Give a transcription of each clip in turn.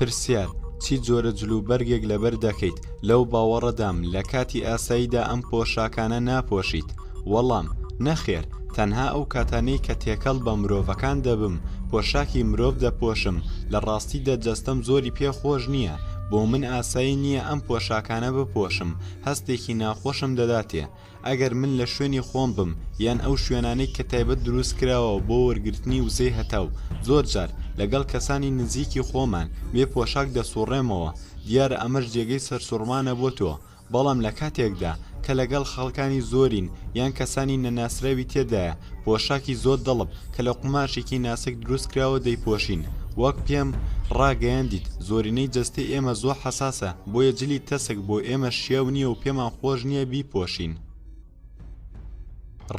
پرسیار چی جۆرە جلوبەرگێک لەبەر دەکەیت لەو باوەڕەدام لە کاتی ئاساییدا ئەم پۆشاکانە ناپۆشیت؟ وەڵام نەخێر، تەنها ئەو کاتانەی کە تێکەڵ بە مرۆڤەکان دەبم پۆشاکی مرۆڤ دەپۆشم. لە ڕاستیدا جەستەم زۆری پێخۆش نییە، بۆ من ئاسایی نییە ئەم پۆشاکانە بپۆشم، هەستێکی ناخۆشم دەداتێ. ئەگەر من لە شوێنی خۆم بم یان ئەو شوێنانەی کە تایبەت دروست کراوە بۆ وەرگرتنی وزەی هەتاو، زۆر جار لەگەڵ کەسانی نزیکی خۆمان بێ پۆشاک دەسوڕێمەوە. دیارە ئەمەش جێگەی سەرسوڕمانە بۆ تۆ، بەڵام لە کاتێکدا کە لەگەڵ خەڵکانی زۆرین یان کەسانی نەناسراوی تێدایە پۆشاکی زۆر دەڵب کە لە قوماشێکی ناسک دروست کراوە دەیپۆشین. وەک پێم ڕاگەیاندیت زۆرینەی جەستەی ئێمە زۆر حەساسە، بۆیە جلی تەسک بۆ ئێمە شیاو نییە و پێمان خۆش نییە بیپۆشین.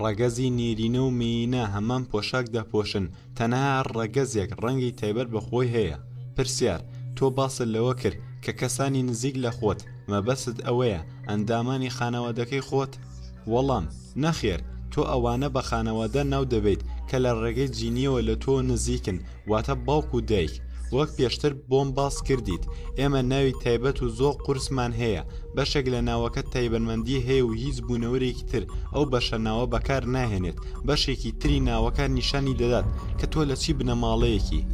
ڕەگەزی نێرینە و مێینە هەمان پۆشاک دەپۆشن، تەنها ڕەگەزێک ڕەنگی تایبەت بەخۆی هەیە. پرسیار تۆ باست لەوە کرد کە کەسانی نزیک لە خۆت مەبەست ئەوەیە ئەندامانی خانەوادەکەی خۆت؟ وەڵام نەخێر، تۆ ئەوانە بە خانەوادە ناو دەبیت کە لە ڕێگەی جینیەوە لە تۆ نزیکن، واتە باوک و دایک. وەک پێشتر بۆم باس کردیت، ئێمە ناوی تایبەت و زۆر قورسمان هەیە، بەشێک لە ناوەکە تایبەتمەندی هەیە و هیچ بوونەوەرێکی تر ئەو بەشە ناوە بەکار ناهێنێت. بەشێکی تری ناوەکە نیشانی دەدات کە تۆ لە چی بنەماڵەیەکی.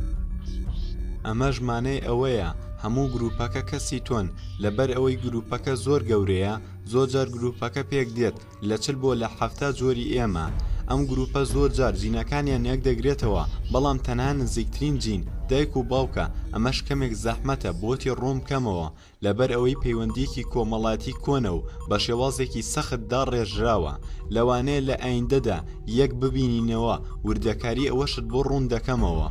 ئەمەش مانای ئەوەیە هەموو گروپەکە کەسی تۆن، لەبەر ئەوەی گروپەکە زۆر گەورەیە زۆرجار گروپەکە پێک دێت لە 40 بۆ لە 70 جۆری ئێمە. ئەم گروپە زۆر جار جینەکانیان یەک دەگرێتەوە، بەڵام تەنها نزیکترین جین دایک و باوکە. ئەمەش کەمێک زەحمەتە بۆتی ڕوون بکەمەوە، لەبەر ئەوەی پەیوەندیەکی کۆمەڵاتی کۆنە و بە شێوازێکی سەختدا ڕێژراوە. لەوانەیە لە ئایندەدا یەک ببینینەوە، وردەکاری ئەوەشت بۆ ڕوون دەکەمەوە.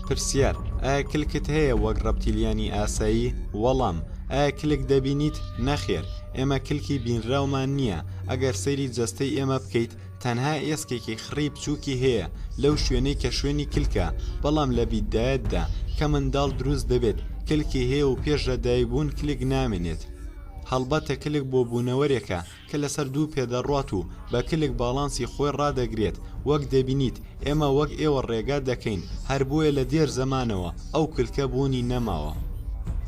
پرسیار ئایا کلکت هەیە وەک ڕەپتیلیانی ئاسایی؟ وەڵام ئایا کلک دەبینیت؟ نەخێر، ئێمە کلکی بینراومان نییە. ئەگەر سەیری جەستەی ئێمە بکەیت تەنها ئێسکێکی خڕی بچووکی هەیە لەو شوێنەی کە شوێنی کلکە، بەڵام لە بیدایەتدا کە منداڵ دروست دەبێت کلکی هەیە و پێش لەدایکبوون کلک نامێنێت. هەڵبەتە کلک بۆ بوونەوەرێکە کە لەسەر دوو پێدەڕات و بە کلک باڵانسی خۆی ڕادەگرێت. وەک دەبینیت ئێمە وەک ئێوە ڕێگا دەکەین، هەر بۆیە لە دێر زەمانەوە ئەو کلکە بوونی نەماوە.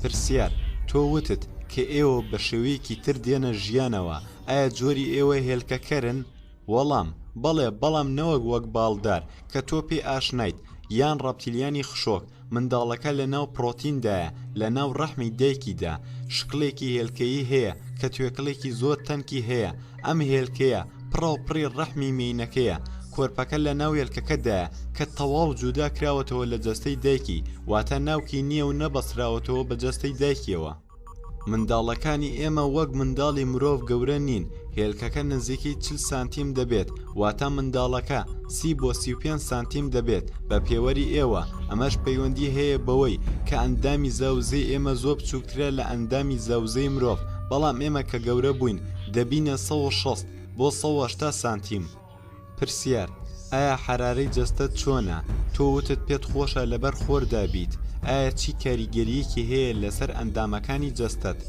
پرسیار تۆ وتت کە ئێوە بە شێوەیەکی تر دێنە ژیانەوە، ئایا جۆری ئێوە هێلکەکەرن؟ وەڵام بەڵێ، بەڵام نەوەک وەک باڵدار کە تۆ پێی ئاشنایت یان ڕەپتیلیانی خشۆک. منداڵەکە لە ناو پرۆتیندایە، لە ناو ڕەحمی دایکیدا. شکڵێکی هێلکەیی هەیە کە توێکڵێکی زۆر تەنکی هەیە. ئەم هێلکەیە پڕی ڕەحمی مینەکەیە. کۆرپەکە لە ناو هێلکەکەدایە کە تەواو جودا کراوەتەوە لە جەستەی دایکی، واتە ناوکی نییە و نەبەسراوەتەوە بە جەستەی دایکیەوە. منداڵەکانی ئێمە وەک منداڵی مرۆڤ گەورە نین. هێلکەکە نزیکی 40 سانتیم دەبێت، واتە منداڵەکە 30 بۆ 35 سانتیم دەبێت بە پێوەری ئێوە. ئەمەش پەیوەندی هەیە بەوەی کە ئەندامی زاوزەی ئێمە زۆر بچووکترە لە ئەندامی زاوزەی مرۆڤ، بەڵام ئێمە کە گەورە بووین دەبینە 160 بۆ 180 سانتیم. پرسیار ئایا حرارەی جەستەت چۆنە؟ تۆ وتت پێت خۆشە لەبەر خۆردا بیت. ئایا چی کاریگەریەکی هەیە لەسەر ئەندامەکانی جەستەت؟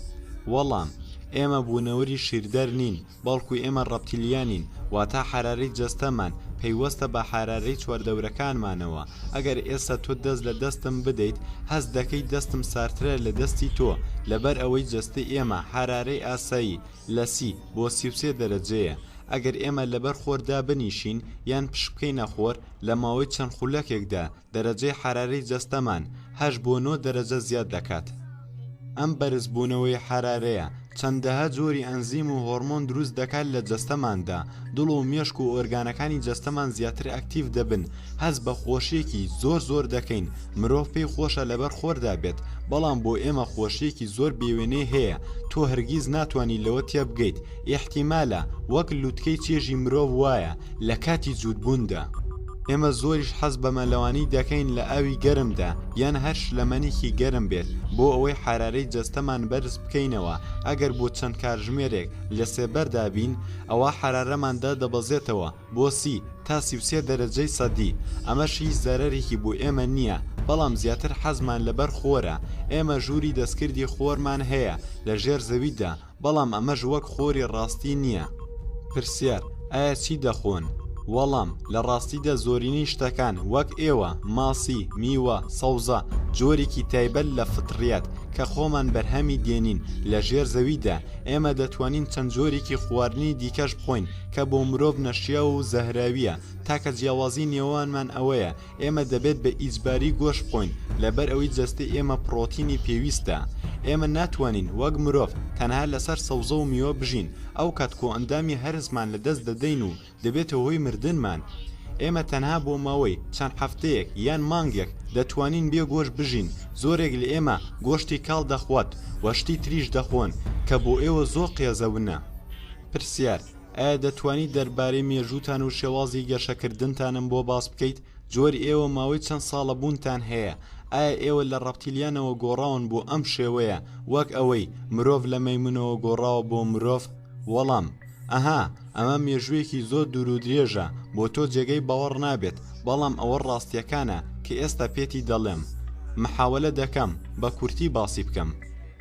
وەڵام ئێمە بوونەوەری شیردەر نین، بەڵکو ئێمە ڕەپتیلیانین، واتە حرارەی جەستەمان پەیوەستە بە حرارەی چواردەورەکانمانەوە. ئەگەر ئێستا تۆ دەست لە دەستم بدەیت هەست دەکەی دەستم سارترە لە دەستی تۆ، لەبەر ئەوەی جەستەی ئێمە حرارەی ئاسایی لە 30 بۆ 33 دەرەجەیە. ئەگەر ئێمە لەبەر خۆردا بنیشین یان پشت بکەینە خۆر، لە ماوەی چەند خولەکێکدا دەرەجەی حرارەی جەستەمان 8 بۆ 9 دەرەجە زیاد دەکات. ئەم بەرزبوونەوەی حرارەیە چەندەها جۆری ئەنزیم و هۆرمۆن دروست دەکات لە جەستەماندا. دڵ و مێشک و ئۆرگانەکانی جەستەمان زیاتر ئەکتیڤ دەبن. هەست بە خۆشیەکی زۆر دەکەین. مرۆڤ پێی خۆشە لەبەر خۆردا بێت، بەڵام بۆ ئێمە خۆشیەکی زۆر بێوێنەی هەیە. تۆ هەرگیز ناتوانانی لەوە تێ بگەیت. ئیحتیمالە وەک لووتکەی چێژی مرۆڤ وایە لە کاتی جوودبووندا. ئێمە زۆریش حەز بە مەلەوانی دەکەین لە ئاوی گەرمدا یان هەر شلەمەنێکی گەرم بێت بۆ ئەوەی حرارەی جەستەمان بەرز بکەینەوە. ئەگەر بۆ چەند کاتژمێرێک لە سێبەردا بین ئەوە حرارەماندا دەبەزێتەوە بۆ 30 تا 33 دەرەجەی سەدی. ئەمەش هیچ زەرەرێکی بۆ ئێمە نییە، بەڵام زیاتر حەزمان لەبەر خۆرە. ئێمە ژووری دەستکردی خۆرمان هەیە لە ژێر زەویدا، بەڵام ئەمەش وەک خۆری ڕاستی نییە. پرسیار ئایا چی دەخۆن؟ وەڵام لە ڕاستیدا زۆرینەی شتەکان وەک ئێوە ماسی میوە سەوزە جۆرێکی تایبەت لە فتڕیات کە خۆمان بەرهەمی دێنین لە ژێر زەویدا ئێمە دەتوانین چەند جۆرێکی خواردنی دیکەش بخۆین کە بۆ مرۆڤ نەشیە و زەهراویە تاکە جیاوازی نێوانمان ئەوەیە ئێمە دەبێت بە ئیجباری گۆشت بخۆین لەبەر ئەوەی جەستەی ئێمە پرۆتینی پێویستە ئێمە ناتوانین وەک مرۆڤ تەنها لەسەر سەوزە و میوە بژین ئەو کات کۆ ئەندامی هەرزمان لەدەست دەدەین و دەبێتەوە هۆی مردنمان ئێمە تەنها بۆ ماوەی چەند هەفتەیەک یان مانگێک دەتوانین بێ گۆشت بژین زۆرێک لە ئێمە گۆشتی کاڵ دەخوات وەشتی تریش دەخۆن کە بۆ ئێوە زۆر قێزەونە پرسیار ئایا دەتوانی دەربارەی مێژووتان و شێوازی گەشەکردنتانم بۆ باس بکەیت جۆری ئێوە ماوەی چەند ساڵە بوونتان هەیە ئایا ئێوە لە ڕەپتیلیانەوە گۆڕاون بۆ ئەم شێوەیە وەک ئەوەی مرۆڤ لە مەیمونەوە گۆڕاوە بۆ مرۆڤ وەڵام ئەها ئەمە مێژوویەکی زۆر دوور و درێژە بۆ تۆ جێگەی باوەڕ نابێت بەڵام ئەوە ڕاستیەکانە کە ئێستا پێتی دەڵێم محاولە دەکەم بە کورتی باسی بکەم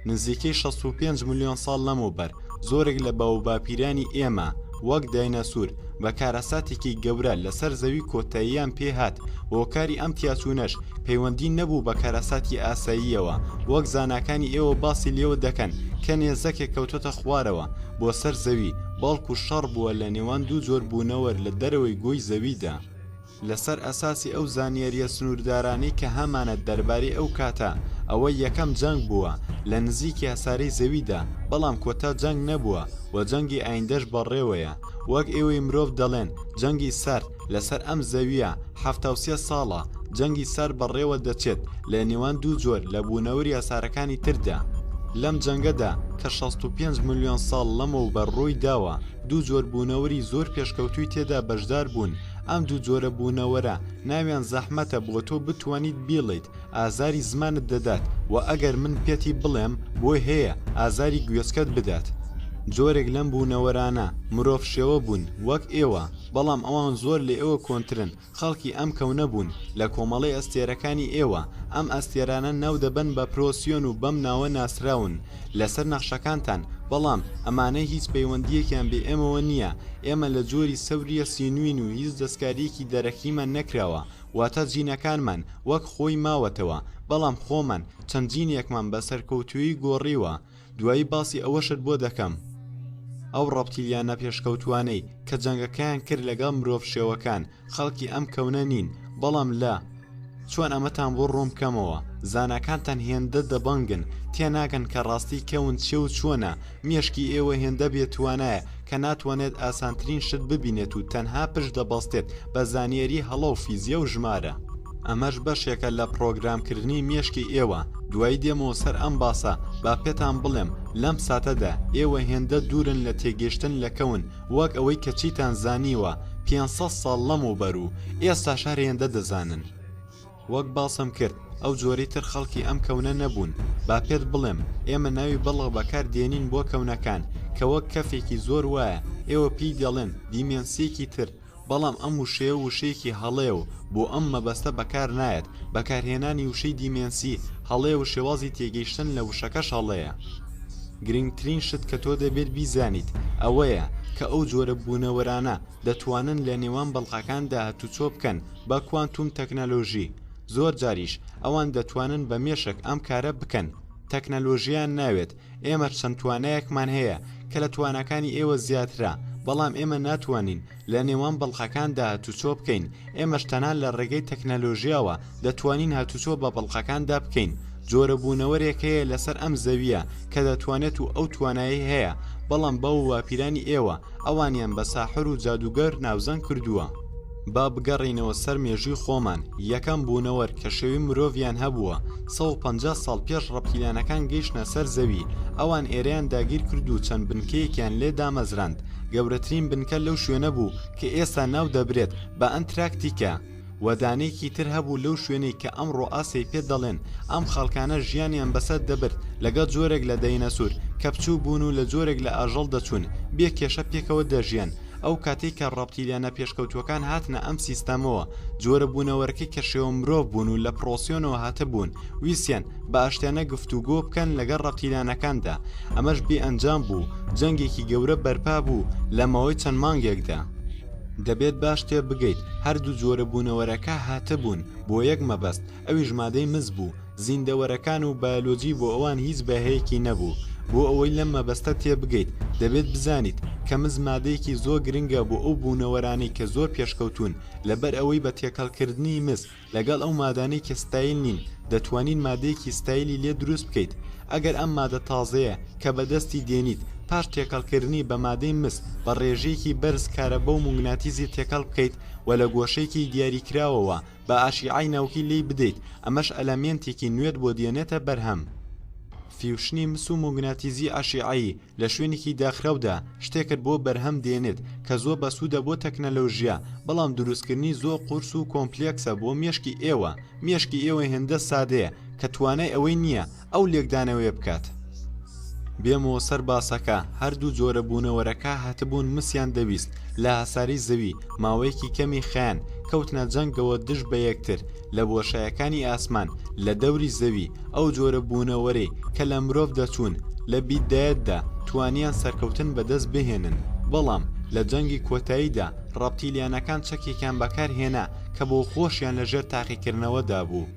نزیکەی 65 ملیۆن ساڵ لەمەوبەر زۆرێک لە باوباپیرانی ئێمە وەک داینەسور بە کارەساتێکی گەورە لەسەر زەوی کۆتاییان پێهات هۆکاری ئەم تیاچوونەش پەیوەندی نەبوو بە کارەساتی ئاساییەوە وەک زاناکانی ئێوە باسی لێوە دەکەن کە نێزەکێک کەوتۆتە خوارەوە بۆ سەر زەوی باڵکو شەڕ بووە لە نێوان دوو جۆر بوونەوەر لە دەرەوەی گۆی زەویدا لەسەر ئەساسی ئەو زانیاریە سنووردارانەی کە هەمانە دەربارەی ئەو کاتە ئەوە یەکەم جەنگ بووە لە نزیکی هەسارەی زەویدا بەڵام کۆتا جەنگ نەبووە و جەنگی ئایندەش بەڕێوەیە وەک ئێوەی مرۆڤ دەڵێن جەنگی سەر لەسەر ئەم زەویە 73 ساڵە جەنگی سەر بەڕێوە دەچێت لە نێوان دوو جۆر لە بوونەوەری ئاسارەکانی تردا لەم جەنگەدا کە 65 ملیۆن ساڵ لەمەوبەر ڕووی داوە دوو جۆر بوونەوەری زۆر پێشکەوتووی تێدا بەشدار بوون ئەم دوو جۆرە بوونەوەرە ناویان زەحمەتە بۆ تۆ بتوانیت بیڵیت ئازاری زمانت دەدات و ئەگەر من پێتی بڵێم بۆی هەیە ئازاری گوێچکەت بدات جۆرێک لەم بوونەوەرانە مرۆڤ شێوە بوون وەک ئێوە بەڵام ئەوان زۆر لە ئێوە کۆنترن خەڵکی ئەم کەونە بوون لە کۆمەڵی ئەستێرەکانی ئێوە ئەم ئەستێرانە ناو دەبن بە پرۆسیۆن و بەم ناوە ناسراون لەسەر نەخشەکانتان بەڵام ئەمانەی هیچ پەیوەندیەکیان بێ ئێمەوە نییە ئێمە لە جۆری سەوریە سینوین و هیچ دەستکاریەکی دەرەکیمان نەکراوە واتە جینەکانمان وەک خۆی ماوەتەوە بەڵام خۆمان چەند جینێکمان بە سەرکەوتووی گۆڕیوە دوایی باسی ئەوەشت بۆ دەکەم ئەو ڕەپتیلیانە پێشکەوتوانەی کە جەنگەکەیان کرد لەگەڵ مرۆڤ شێوەکان خەڵکی ئەم کەونە نین بەڵام لە چۆن ئەمەتان بۆ ڕوون بکەمەوە زانەکانتان هێندە دەبەنگن تێناگەن کە ڕاستی کەون چێ و چۆنە مێشکی ئێوە هێندە بێتوانایە کە ناتوانێت ئاسانترین شت ببینێت و تەنها پشت دەبەستێت بە زانیاری هەڵە و فیزیە و ژمارە ئەمەش بەشێکە لە پرۆگرامکردنی مێشکی ئێوە دوای دێمەوە سەر ئەم باسە با پێتان بڵێم لەم ساتەدا ئێوە هێندە دوورن لە تێگەشتن لە کەون وەک ئەوەی کە چیتان زانیوە 500 ساڵ لەمەوبەر و ئێستا شار هێندە دەزانن وەک باسم کرد ئەو جۆرەی تر خەڵکی ئەم کەونە نەبوون با پێت بڵێم ئێمە ناوی بەڵغ بەکار دێنین بۆ کەونەکان کە وەک کەفێکی زۆر وایە ئێوە پێی دەڵێن دیمێنسیەکی تر بەڵام ئەم وشەیە وشەیەکی هەڵەیە و بۆ ئەم مەبەستە بەکار نایەت بەکارهێنانی وشەی دیمێنسی هەڵەیە و شێوازی تێگەیشتن لە وشەکەش هەڵەیە گرنگترین شت کە تۆ دەبێت بیزانیت ئەوەیە کە ئەو جۆرە بوونەوەرانە دەتوانن لە نێوان بەڵقەکاندا هەتوچۆ بکەن بە کوانتوم تەکنەلۆژی زۆر جاریش ئەوان دەتوانن بە مێشک ئەم کارە بکەن تەکنەلۆژیان ناوێت ئێمە چەند توانایەکمان هەیە کە لە توانەکانی ئێوە زیاترە بەڵام ئێمە ناتوانین لە نێوان بەڵقەکاندا هەتوچۆ بکەین ئێمەش تەنان لە ڕێگەی تەکنەلۆژیاوە دەتوانین هەتوچۆ بە بەڵقەکاندا بکەین جۆرە بوونەوەرێک هەیە لەسەر ئەم زەویە کە دەتوانێت و ئەو توانایی هەیە بەڵام بەو واپیرانی ئێوە ئەوانیان بە ساحر و جادوگەر ناوزەن کردووە با بگەڕینەوە سەر مێژووی خۆمان یەکەم بوونەوەر کە شێوی مرۆڤیان هەبووە 150 ساڵ پێش ڕەپتیلیانەکان گەیشتنە سەر زەوی ئەوان ئێرەیان داگیر کرد و چەند بنکەیەکیان لێ دامەزراند گەورەترین بنکە لەو شوێنە بوو کە ئێستا ناو دەبرێت بە ئەنتراکتیکا وەدانەیەکی تر هەبوو لەو شوێنەی کە ئەمڕۆ ئاسی پێ دەڵێن ئەم خەڵکانە ژیانیان بەسەر دەبرد لەگەڵ جۆرێک لە داینەسور کە بچوو بوون و لە جۆرێک لە ئاژەڵ دەچوون بێ کێشە پێکەوە دەژیان ئەو کاتێک کە ڕەپتیلیانە پێشکەوتوەکان هاتنە ئەم سیستەمەوە جۆرە بوونەوەرەکەی کە شێوە مرۆڤ بوون و لە پرۆسیۆنەوە هاتە بوون ویسیان بە ئاشتیانە گفتوگۆ بکەن لەگەڵ ڕەپتیلیانەکاندا ئەمەش بێ ئەنجام بوو جەنگێکی گەورە بەرپا بوو لە ماوەی چەند مانگێکدا دەبێت باش تێ بگەیت هەردوو جۆرە بوونەوەرەکە هاتەبوون بۆ یەک مەبەست، ئەویش مادەی مز بوو. زیندەوەرەکان و بایۆلۆجی بۆ ئەوان هیچ بەهەیەکی نەبوو. بۆ ئەوەی لەم مەبەستە تێ بگەیت دەبێت بزانیت کە مز مادەیەکی زۆر گرنگە بۆ ئەو بوونەوەرانەی کە زۆر پێشکەوتون لەبەر ئەوەی بە تێکەڵکردنی مز لەگەڵ ئەو مادانەی کە ستایل نین دەتوانین مادەیەکی ستایلی لێ دروست بکەیت. ئەگەر ئەم مادە تازەیە کە بەدەستی دێنیت پاش تێکەڵکردنی بە مادەی مس بە ڕێژەیەکی بەرز کارە بەو موگناتیزی تێکەڵ بکەیت و لە گۆشەیەکی دیاریکراوەوە بە ئاشیعای ناوکی لی بدەیت، ئەمەش ئەلەمێنتێکی نوێت بۆ دێنێتە بەرهەم. فیوشنی مس و موگناتیزی ئاشیعایی لە شوێنێکی داخراودا شتێکت بۆ بەرهەم دێنێت کە زۆر بەسوودە بۆ تەکنەلۆژیا، بەڵام دروستکردنی زۆر قورس و کۆمپلێکسە بۆ مێشکی ئێوە. مێشکی ئێوە هێندە سادەیە کە توانای ئەوەی نییە ئەو لێکدانەوەی بکات. بێمەوە سەر باسەکە هەردوو جۆرە بوونەوەرەکە هاتبوون مسیان دەویست لە هەساری زەوی ماوەیەکی کەمی خەیان کەوتنە جەنگەوە دژ بە یەکتر لە بۆشایەکانی ئاسمان لە دەوری زەوی. ئەو جۆرە بوونەوەرەی کە لە مرۆڤ دەچوون لە بیدایەتدا توانیان سەرکەوتن بەدەست بهێنن، بەڵام لە جەنگی کۆتاییدا ڕەپتیلیانەکان چەکێکیان بەکارهێنا کە بۆ خۆشیان لەژێر تاقیکردنەوەدا بوو.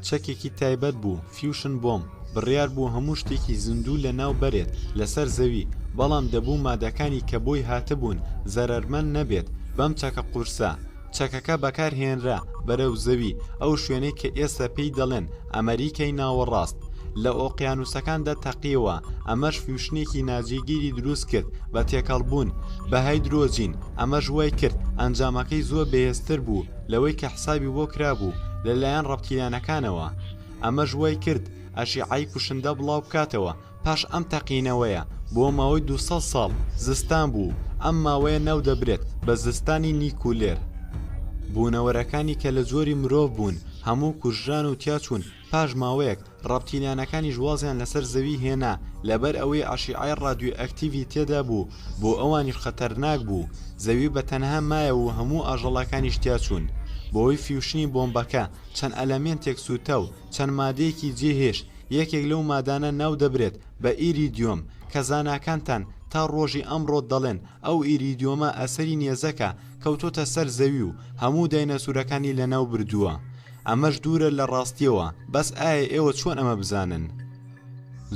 چەکێکی تایبەت بوو، فیوشن بۆم، بڕیار بوو هەموو شتێکی زیندوو لە ناو بەرێت لەسەر زەوی، بەڵام دەبوو مادەکانی کە بۆی هاتبوون زەرەرمەند نەبێت بەم چەکە قورسە. چەکەکە بەکارهێنرا بەرەو زەوی، ئەو شوێنەی کە ئێستا پێی دەڵێن ئەمەریکای ناوەڕاست لە ئۆقیانوسەکاندا تەقیەوە. ئەمەش فیوشنێکی ناجێگیری دروست کرد بە تێکەڵبوون بە هایدرۆجین. ئەمەش وای کرد ئەنجامەکەی زۆر بەهێزتر بوو لەوەی کە حسابی بۆ کرابوو لەلایەن ڕەپتیلیانەکانەوە. ئەمەش وای کرد ئەشیعای کوشندە بڵاو بکاتەوە. پاش ئەم تەقینەوەیە بۆ ماوەی 200 ساڵ زستان بوو. ئەم ماوەیە ناو دەبرێت بە زستانی نیکولێر. بوونەوەرەکانی کە لە جۆری مرۆڤ بوون هەموو کوژران و تیاچوون. پاش ماوەیەک ڕەپتیلیانەکانی ژوازیان لەسەر زەوی هێنا لەبەر ئەوەی ئاشیعای ڕادیۆ ئەکتیڤی تێدا بوو، بۆ ئەوانیش خەتەرناک بوو. زەوی بە تەنها مایە و هەموو ئاژەڵەکانیش تیاچوون. بۆی فیوشنی بۆمبەکە چەند ئەلەمێنتێک سوتە و چەند مادەیەکی جێهێش. یەکێک لەو مادانە ناو دەبرێت بە ئیریدیۆم کە زاناکانتان تا ڕۆژی ئەمڕۆ دەڵێن ئەو ئیریدیۆمە ئەسەری نێزەکە کەوتۆتە سەر زەوی و هەموو داینەسوورەکانی لەناو بردووە. ئەمەش دوورە لە ڕاستیەوە، بەس ئایا ئێوە چۆن ئەمە بزانن؟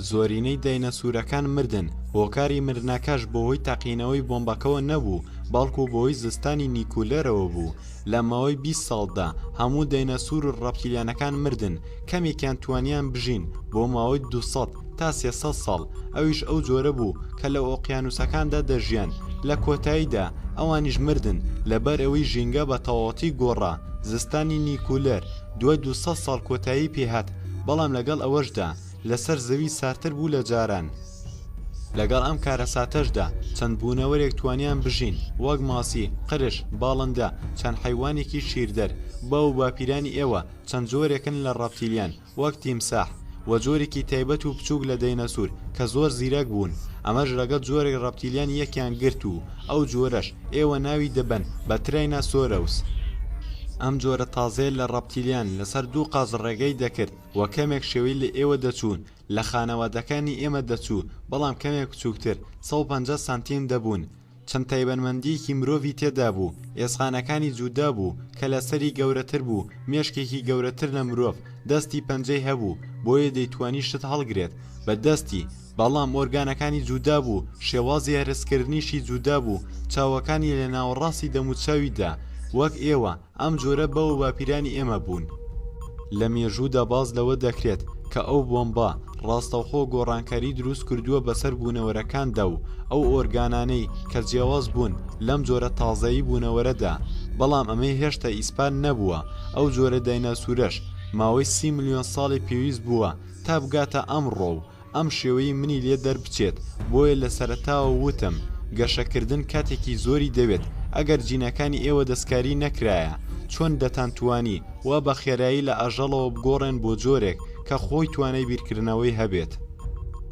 زۆرینەی داینەسوورەکان مردن. هۆکاری مردنەکەش بەهۆی تەقینەوەی بۆمبەکەوە نەبوو، بەڵکو بەهۆی زستانی نیکولێرەوە بوو. لە ماوەی 20 ساڵدا هەموو داینەسوور و ڕەپتیلیانەکان مردن. کەمێکیان توانیان بژین بۆ ماوەی 200 تا 300 ساڵ. ئەویش ئەو جۆرە بوو کە لە ئۆقیانوسەکاندا دەژیان. لە کۆتاییدا ئەوانیش مردن لەبەر ئەوەی ژینگە بە تەواوەتی گۆڕا. زستانی نیکولێر دوای 200 ساڵ کۆتایی پێهات، بەڵام لەگەڵ ئەوەشدا لەسەر زەوی سارتر بوو لە جاران. لەگەڵ ئەم کارە ساتەشدا چەند بوونەوەرێک توانیان بژین، وەک ماسی، قرش، باڵندە، چەند حیوانێکی شیردەر. باو باپیرانی ئێوە چەند جۆرێکن لە ڕەپتیلیان وەک تیمساح و جۆرێکی تایبەت و بچووک لە داینەسوور کە زۆر زیرەک بوون. ئەمەش لەگەڵ جۆرێک ڕەپتیلیان یەکیان گرت و ئەو جۆرەش ئێوە ناوی دەبەن بە ترایناسۆرەوس. ئەم جۆرە تازەیە لە ڕەپتیلیان لەسەر دوو قاز ڕێگەی دەکرد و کەمێک شێوەی لە ئێوە دەچوون. لە خانەوادەکانی ئێمە دەچوو، بەڵام کەمێک بچووکتر 150 سانتیم دەبوون. چەند تایبەتمەندیەکی مرۆڤی تێدا بوو. ئێسخانەکانی جودا بوو کە لەسەری گەورەتر بوو. مێشکێکی گەورەتر لە مرۆڤ دەستی پەنجەی هەبوو بۆیە دەیتوانی شت هەڵگرێت بە دەستی، بەڵام ئۆرگانەکانی جودا بوو. شێوازی هەرسکردنیشی جودا بوو. چاوەکانی لە ناوەڕاستی دەموچاویدا وەک ئێوە. ئەم جۆرە بەو باپیرانی ئێمە بوون. لە مێژوودا باز لەوە دەکرێت کە ئەو بۆمبە ڕاستەوخۆ گۆڕانکاری دروست کردووە بەسەر بوونەوەرەکاندا و ئەو ئۆرگانانەی کە جیاواز بوون لەم جۆرە تازایی بوونەوەرەدا، بەڵام ئەمەی هێشتا ئیسپان نەبووە. ئەو جۆرە دایناسوورەش ماوەی 30 ملیۆن ساڵی پێویست بووە تا بگاتە ئەمڕۆ و ئەم شێوەی منی لێ دەربچێت. بۆیە لە سەرەتاوە وتم گەشەکردن کاتێکی زۆری دەوێت. ئەگەر جینەکانی ئێوە دەستکاری نەکرایە چۆن دەتانتوانی وا بە خێرایی لە ئەژەڵەوە بگۆڕێن بۆ جۆرێک کە خۆی توانای بیرکردنەوەی هەبێت.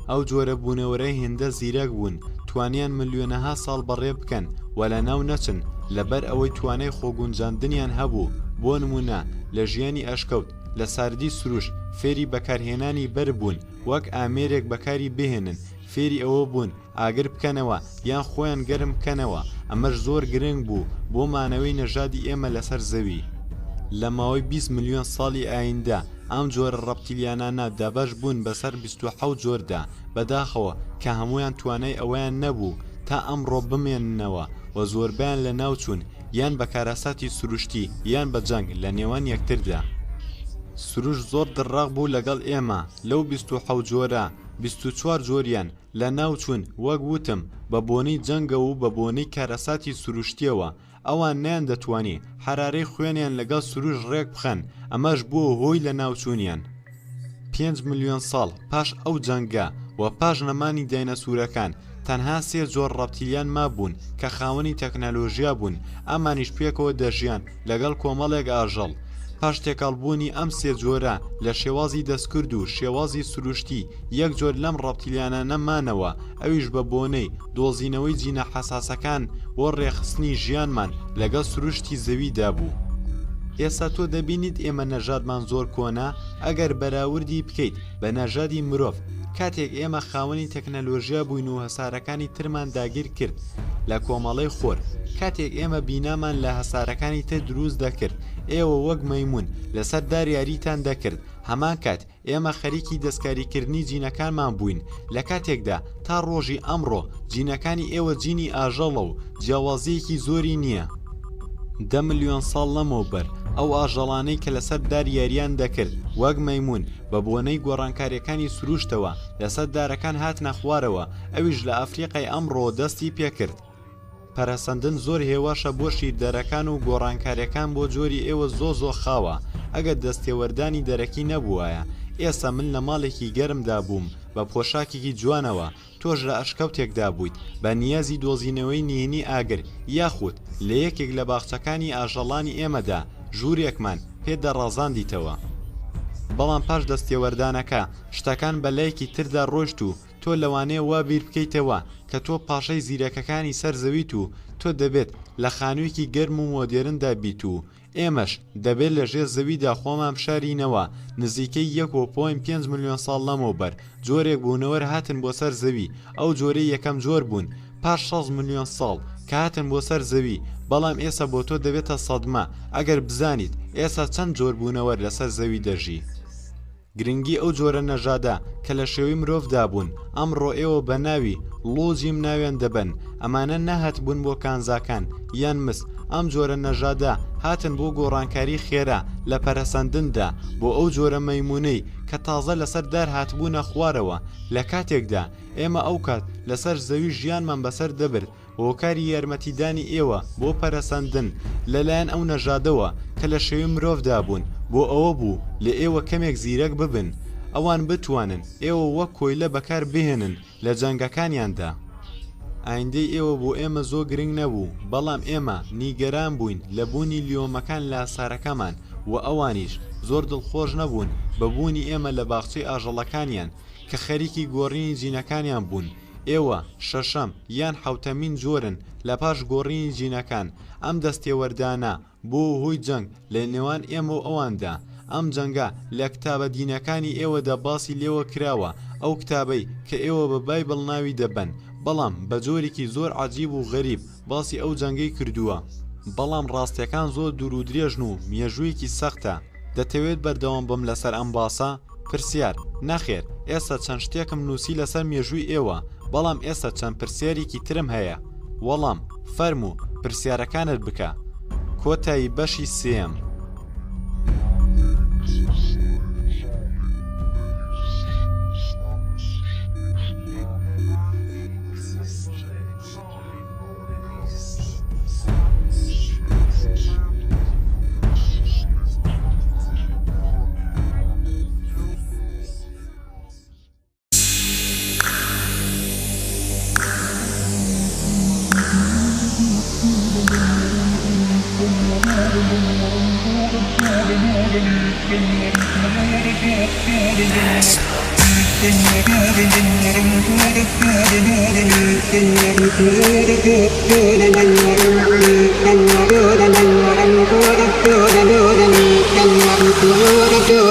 ئەو جۆرە بوونەوەرەی هێندە زیرەک بوون، توانیان ملیۆنەها ساڵ بەڕێ بکەن و لە ناو نەچن لەبەر ئەوەی توانای خۆگونجاندنیان هەبوو. بۆ نمونە لە ژیانی ئەشکەوت لە ساردی سروش فێری بەکارهێنانی بەر بوون، وەک ئامێرێک بەکاری بهێنن. فێری ئەوە بوون ئاگر بکەنەوە یان خۆیان گەرم بکەنەوە ئەمەش زۆر گرنگ بوو بۆ مانەوەی نەژادی ئێمە لەسەر زەوی. لە ماوەی 20 ملیۆن ساڵی ئایندە ئەم جۆرە ڕەپتیلیانانە دابەش بوون بەسەر 27 جۆردا بەداخەوە کە هەمویان توانای ئەویان نەبوو تا ئەمڕۆ بمێننەوە و زۆربیان لە ناوچوون یان بە کارەساتی سروشتی یان بە جەنگ لە نێوان یەکتردا. سروش زۆر دڕاق بوو لەگەڵ ئێمە لەو 27 جۆرە 24 جۆریان لە ناوچوون وەک وتم بە بۆنەی جەنگە و بە بۆنەی کارەساتی سروشتیەوە ئەوان نیان دەتوانی حرارەی خوێنیان لەگەڵ سروش ڕێک بخەن ئەمەش بووە هۆی لە ناوچوونیان. 5 ملیۆن ساڵ پاش ئەو جەنگە و پاش نەمانی داینەسورەکان تەنها 3 جۆر ڕەپتیلیان مابوون کە خاوەنی تەکنەلۆژیا بوون ئەمانیش پێکەوە دەژیان لەگەڵ کۆمەڵێک ئاژەڵ. پاش تێکەڵبوونی ئەم 3 جۆرە لە شێوازی دەستکرد و شێوازی سروشتی یەک جۆر لەم ڕەپتیلیانە نەمانەوە ئەویش بە بۆنەی دۆزینەوەی جینە حەساسەکان بۆ ڕێخستنی ژیانمان لەگەڵ سروشتی زەویدا بوو. ئێستا تۆ دەبینیت ئێمە نەژادمان زۆر کۆنا ئەگەر بەراوردی بکەیت بە نەژادی مرۆڤ کاتێک ئێمە خاوەنی تەکنەلۆژیا بووین و هەسارەکانی ترمان داگیر کرد لە کۆمەڵەی خۆر کاتێک ئێمە بینامان لە هەسارەکانی تر دروست دەکرد ئێوە وەک مەیمون لەسەر داریاریتان دەکرد هەمان کات ئێمە خەریکی دەستکاریکردنی جینەکانمان بووین لە کاتێکدا تا ڕۆژی ئەمڕۆ جینەکانی ئێوە جینی ئاژەڵە و جیاوازیەکی زۆری نییە. 10 ملیۆن ساڵ لەمەوبەر ئەو ئاژەڵانەی کە لەسەر داریاریان دەکرد وەک مەیمون بە بۆنەی گۆڕانکاریەکانی سروشتەوە لەسەر دارەکان هاتنە خوارەوە ئەویش لە ئەفریقای ئەمڕۆ دەستی پێکرد. پەرەسەندن زۆر هێواشە بۆ شیردەرەکان و گۆڕانکاریەکان بۆ جۆری ئێوە زۆ خاوە ئەگەر دەستێوەردانی دەرەکی نەبووایە. ئێستا من لە ماڵێکی گەرمدا بووم بە پۆشاکێکی جوانەوە تۆش لە ئەشکەوتێکدا بوویت بە نیازی دۆزینەوەی نهێنی ئاگر یاخود لە یەکێک لە باخچەکانی ئاژەڵانی ئێمەدا ژوورێکمان پێدەڕازاندیتەوە. بەڵام پاش دەستێوەردانەکە شتەکان بە لایەکی تردا ڕۆشت و تۆ لەوانەیە وا بیر بکەیتەوە کە تۆ پاشەی زیرەکەکانی سەر زەویت و تۆ دەبێت لە خانوویەکی گەرم و مۆدێرندا بیت و ئێمەش دەبێت لە ژێر زەویدا خۆمان بشارینەوە. نزیکەی 1.5 ملیۆن ساڵ لەمەوبەر جۆرێک بوونەوەر هاتن بۆ سەر زەوی ئەو جۆرەی یەکەم جۆر بوون پاش 6 ملیۆن ساڵ کە هاتن بۆ سەر زەوی. بەڵام ئێستا بۆ تۆ دەبێتە سەدمە ئەگەر بزانیت ئێستا چەند جۆر بوونەوەر لەسەر زەوی دەژی. گرنگی ئەو جۆرە نەژادە کە لە شێوەی مرۆڤدا بوون ئەمڕۆ ئێوە بە ناوی لۆجیم ناویان دەبن ئەمانە نەهات بوون بۆ کانزاکان یان مس ئەم جۆرە نەژادە هاتن بۆ گۆڕانکاری خێرا لە پەرەسەندندا بۆ ئەو جۆرە مەیمونەی کە تازە لەسەر دار هاتبوونە خوارەوە لە کاتێکدا ئێمە ئەو کات لەسەر زەوی ژیانمان بەسەر دەبرد هۆکاری یارمەتیدانی ئێوە بۆ پەرەسەندن لەلایەن ئەو نەژادەوە کە لە شێوەی مرۆڤدا بوون بۆ ئەوە بوو لە ئێوە کەمێک زیرەک ببن ئەوان بتوانن ئێوە وەک کۆیلە بەکار بهێنن لە جەنگەکانیاندا. ئایندەی ئێوە بۆ ئێمە زۆر گرنگ نەبوو بەڵام ئێمە نیگەران بووین لە بوونی لیۆمەکان لە ئاسارەکەمان و ئەوانیش زۆر دڵخۆش نەبوون بە بوونی ئێمە لە باخچەی ئاژەڵەکانیان کە خەریکی گۆڕینی جینەکانیان بوون. ئێوە شەشەم یان حوتەمین جۆرن لە پاش گۆڕینی جینەکان. ئەم دەستێوەردانە بۆ هۆی جەنگ لە نێوان ئێمە و ئەواندا. ئەم جەنگە لە کتابە دینەکانی ئێوەدا باسی لێوە کراوە ئەو کتابەی کە ئێوە بە بایبڵ ناوی دەبەن بەڵام بە جۆرێکی زۆر عەجیب و غەریب باسی ئەو جەنگەی کردووە. بەڵام ڕاستیەکان زۆر دوور و درێژن و مێژوویەکی سەختە. دەتەوێت بەردەوام بم لەسەر ئەم باسە؟ پرسیار: نەخێر، ئێستا چەند شتێکم نووسی لەسەر مێژووی ئێوە بەڵام ئێستا چەند پرسیارێکی ترم هەیە. وەڵام فەرموو پرسیارەکانت بکە. کۆتایی بەشی سێم. Thank you.